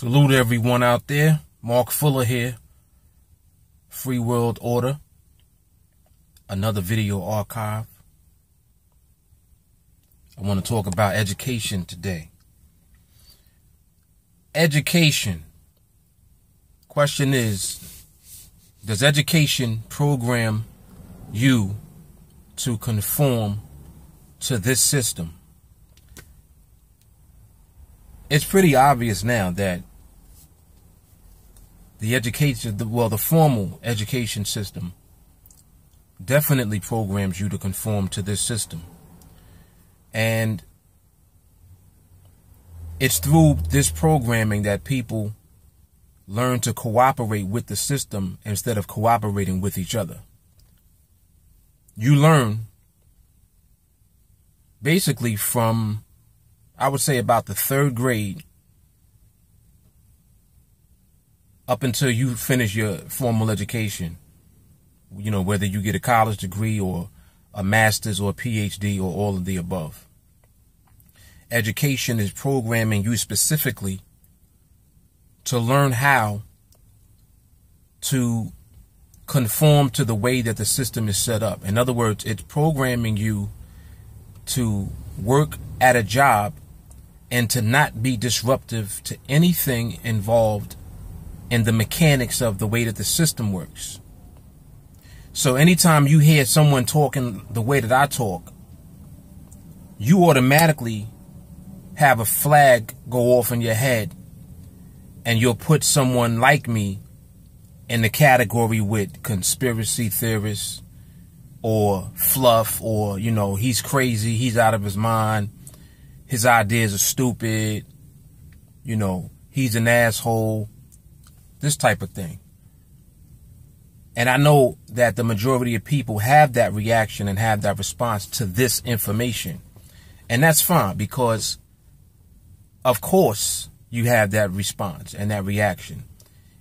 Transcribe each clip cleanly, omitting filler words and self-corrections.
Salute everyone out there. Mark Fuller here. Free World Order. Another video archive. I want to talk about education today. Education. Question is, does education program you to conform to this system? It's pretty obvious now that the formal education system definitely programs you to conform to this system. And it's through this programming that people learn to cooperate with the system instead of cooperating with each other. You learn basically from, I would say, about the 3rd grade up until you finish your formal education. You know, whether you get a college degree or a master's or a PhD or all of the above. Education is programming you specifically to learn how to conform to the way that the system is set up. In other words, it's programming you to work at a job and to not be disruptive to anything involved in the mechanics of the way that the system works. So anytime you hear someone talking the way that I talk, you automatically have a flag go off in your head, and you'll put someone like me in the category with conspiracy theorists or fluff, or, you know, he's crazy, he's out of his mind, his ideas are stupid, you know, he's an asshole, this type of thing. And I know that the majority of people have that reaction and have that response to this information. And that's fine, because of course you have that response and that reaction.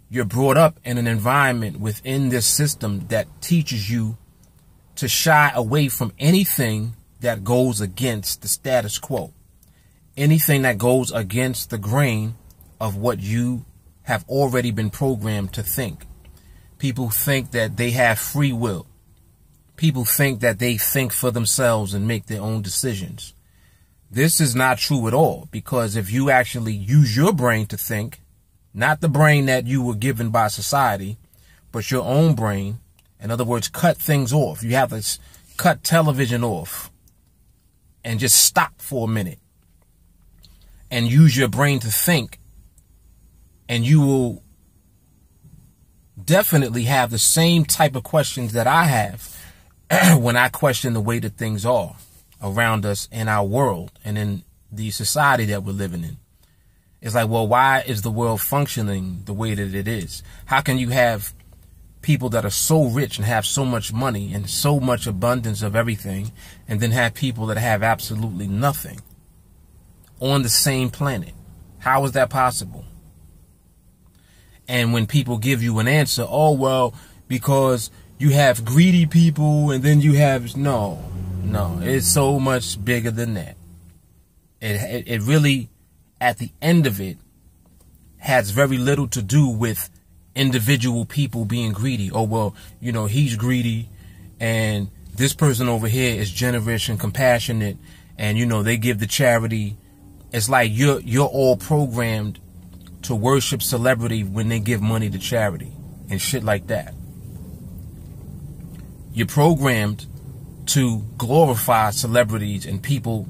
You're brought up in an environment within this system that teaches you to shy away from anything that goes against the status quo. Anything that goes against the grain of what you have already been programmed to think. People think that they have free will. People think that they think for themselves and make their own decisions. This is not true at all, because if you actually use your brain to think, not the brain that you were given by society, but your own brain, in other words, cut things off. You have to cut television off and just stop for a minute and use your brain to think, and you will definitely have the same type of questions that I have when I question the way that things are around us in our world and in the society that we're living in. It's like, well, why is the world functioning the way that it is? How can you have people that are so rich and have so much money and so much abundance of everything, and then have people that have absolutely nothing on the same planet? How is that possible? And when people give you an answer, oh, well, because you have greedy people, and then you have, no, it's so much bigger than that. It really, at the end of it, has very little to do with individual people being greedy. Oh, well, you know, he's greedy, and this person over here is generous and compassionate, and, you know, they give the charity. It's like you're all programmed to worship celebrity when they give money to charity and shit like that. You're programmed to glorify celebrities and people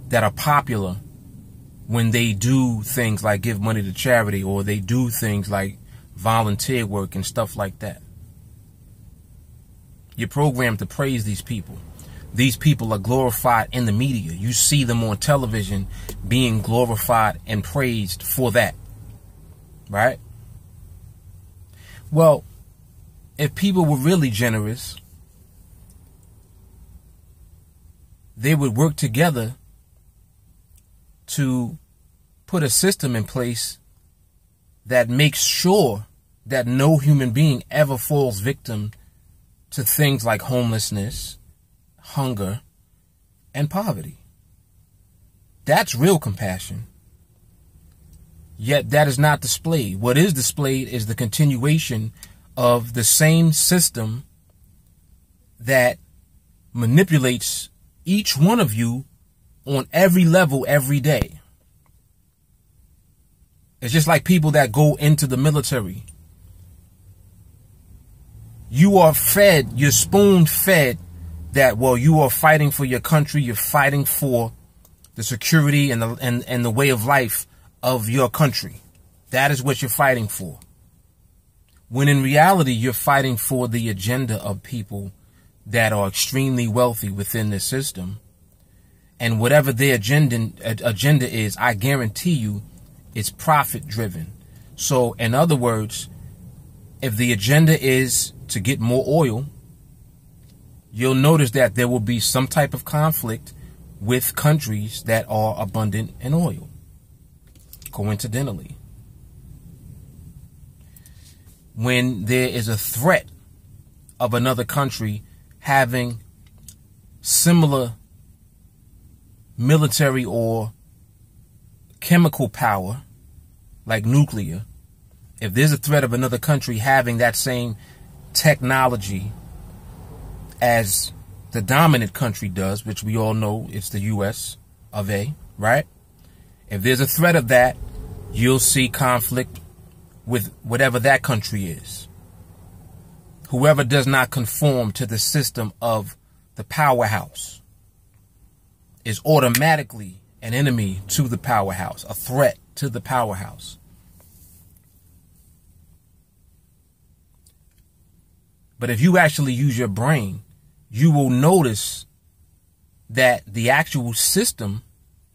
that are popular when they do things like give money to charity, or they do things like volunteer work and stuff like that. You're programmed to praise these people. These people are glorified in the media. You see them on television being glorified and praised for that. Right? Well, if people were really generous, they would work together to put a system in place that makes sure that no human being ever falls victim to things like homelessness, hunger, and poverty. That's real compassion. Yet that is not displayed. What is displayed is the continuation of the same system that manipulates each one of you on every level every day. It's just like people that go into the military. You are fed, you're spoon fed that, well, you are fighting for your country, you're fighting for the security and the way of life of your country. That is what you're fighting for. When in reality, you're fighting for the agenda of people that are extremely wealthy within the system. And whatever their agenda is, I guarantee you, it's profit driven. So in other words, if the agenda is to get more oil, you'll notice that there will be some type of conflict with countries that are abundant in oil. Coincidentally, when there is a threat of another country having similar military or chemical power, like nuclear, if there's a threat of another country having that same technology as the dominant country does, which we all know it's the US of A, right? If there's a threat of that, you'll see conflict with whatever that country is. Whoever does not conform to the system of the powerhouse is automatically an enemy to the powerhouse, a threat to the powerhouse. But if you actually use your brain, you will notice that the actual system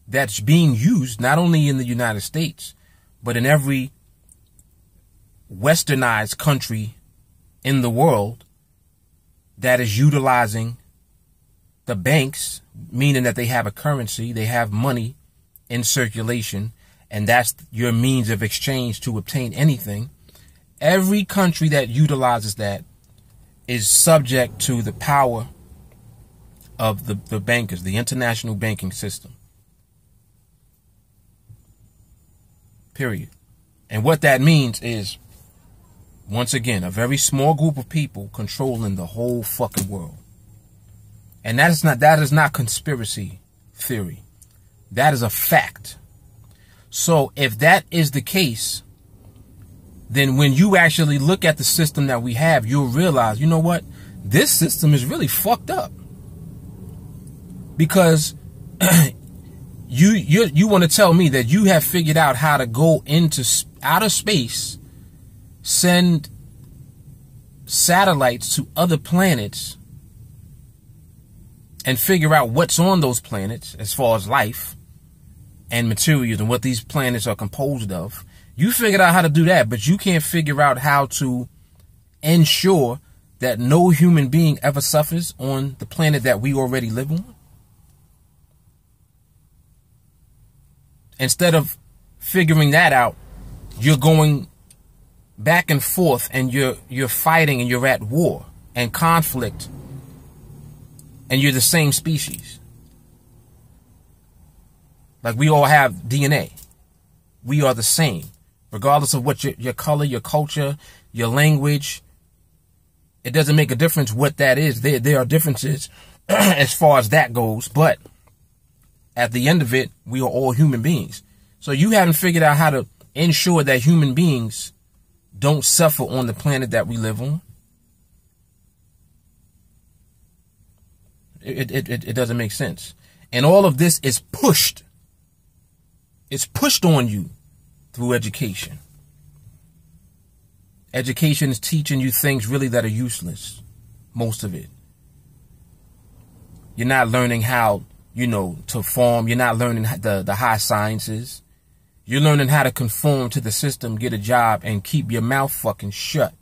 that's being used, not only in the United States, but in every westernized country in the world that is utilizing the banks, meaning that they have a currency, they have money in circulation, and that's your means of exchange to obtain anything. Every country that utilizes that is subject to the power of the bankers, the international banking system. Period. And what that means is, once again, a very small group of people controlling the whole fucking world. And that is not conspiracy theory. That is a fact. So if that is the case, then when you actually look at the system that we have, you'll realize, you know what? This system is really fucked up. Because you want to tell me that you have figured out how to go into outer space, send satellites to other planets, and figure out what's on those planets as far as life and materials and what these planets are composed of. You figured out how to do that, but you can't figure out how to ensure that no human being ever suffers on the planet that we already live on. Instead of figuring that out, you're going back and forth and you're fighting and you're at war and conflict, and you're the same species. Like, we all have DNA. We are the same. Regardless of what your color, your culture, your language, it doesn't make a difference what that is. There are differences as far as that goes, but at the end of it, we are all human beings. So you haven't figured out how to ensure that human beings don't suffer on the planet that we live on. It doesn't make sense. And all of this is pushed. It's pushed on you through education. Education is teaching you things really that are useless. Most of it. You're not learning how, to farm. You're not learning the high sciences. You're learning how to conform to the system, get a job, and keep your mouth fucking shut.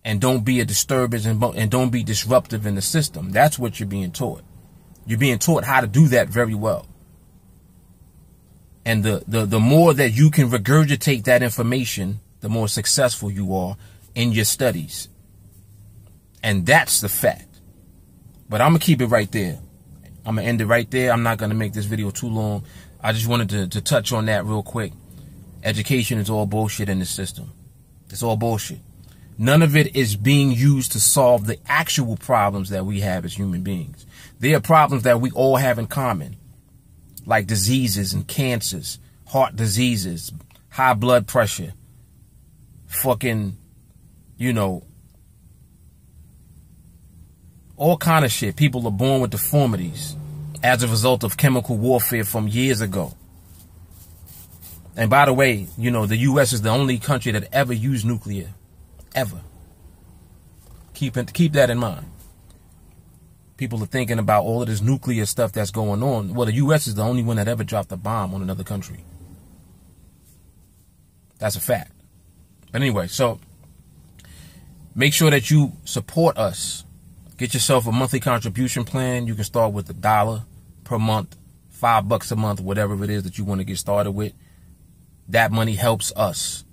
And don't be a disturbance and don't be disruptive in the system. That's what you're being taught. You're being taught how to do that very well. And the more that you can regurgitate that information, the more successful you are in your studies. And that's the fact. But I'm going to keep it right there. I'm going to end it right there. I'm not going to make this video too long. I just wanted to touch on that real quick. Education is all bullshit in the system. It's all bullshit. None of it is being used to solve the actual problems that we have as human beings. There are problems that we all have in common, like diseases and cancers, heart diseases, high blood pressure, fucking, all kind of shit. People are born with deformities as a result of chemical warfare from years ago. And by the way, the U.S. is the only country that ever used nuclear. Ever. Keep that in mind. People are thinking about all of this nuclear stuff that's going on. Well, the U.S. is the only one that ever dropped a bomb on another country. That's a fact. But anyway, so make sure that you support us. Get yourself a monthly contribution plan. You can start with $1 per month, $5 a month, whatever it is that you want to get started with. That money helps us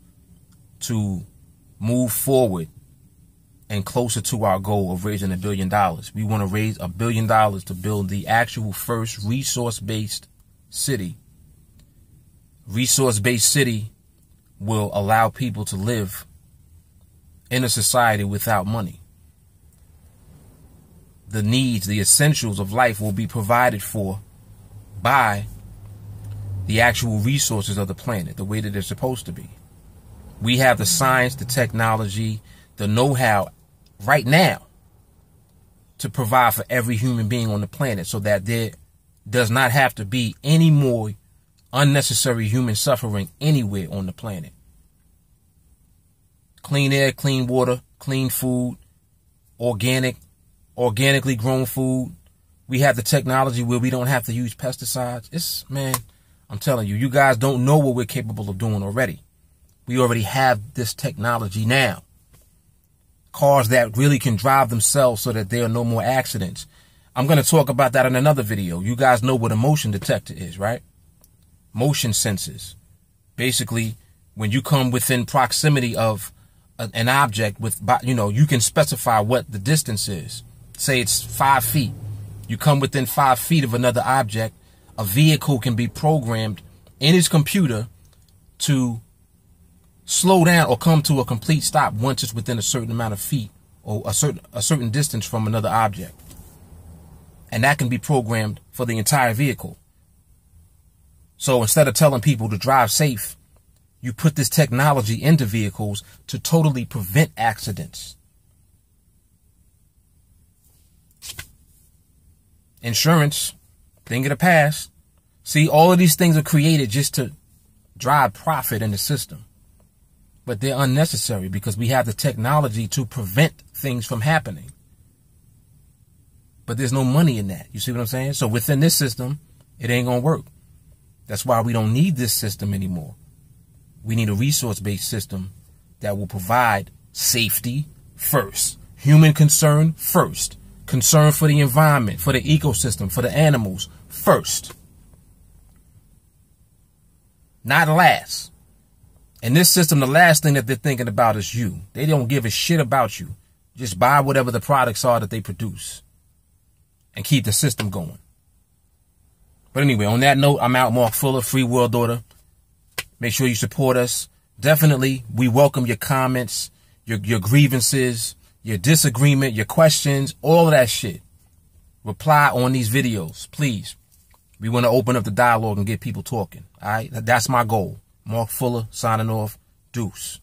to move forward and closer to our goal of raising $1 billion. We want to raise $1 billion to build the actual first resource-based city. Resource-based city will allow people to live in a society without money. The needs, the essentials of life will be provided for by the actual resources of the planet, the way that they're supposed to be. We have the science, the technology, the know-how right now to provide for every human being on the planet so that there does not have to be any more unnecessary human suffering anywhere on the planet. Clean air, clean water, clean food, organically grown food. We have the technology where we don't have to use pesticides. I'm telling you, you guys don't know what we're capable of doing already. We already have this technology now. Cars that really can drive themselves so that there are no more accidents. I'm going to talk about that in another video. You guys know what a motion detector is, right? Motion sensors. Basically, when you come within proximity of an object you can specify what the distance is. Say it's 5 feet. You come within 5 feet of another object. A vehicle can be programmed in its computer to slow down or come to a complete stop once it's within a certain amount of feet or a certain distance from another object. And that can be programmed for the entire vehicle. So instead of telling people to drive safe, you put this technology into vehicles to totally prevent accidents. Insurance, thing of the past. See, all of these things are created just to drive profit in the system. But they're unnecessary because we have the technology to prevent things from happening. But there's no money in that. You see what I'm saying? So within this system, it ain't going to work. That's why we don't need this system anymore. We need a resource-based system that will provide safety first, human concern first, concern for the environment, for the ecosystem, for the animals first, not last. In this system, the last thing that they're thinking about is you. They don't give a shit about you. Just buy whatever the products are that they produce and keep the system going. But anyway, on that note, I'm out. Mark Fuller, Free World Order. Make sure you support us. Definitely, we welcome your comments, your grievances, your disagreement, your questions, all of that shit. Reply on these videos, please. We want to open up the dialogue and get people talking. All right? That's my goal. Mark Fuller, signing off. Deuce.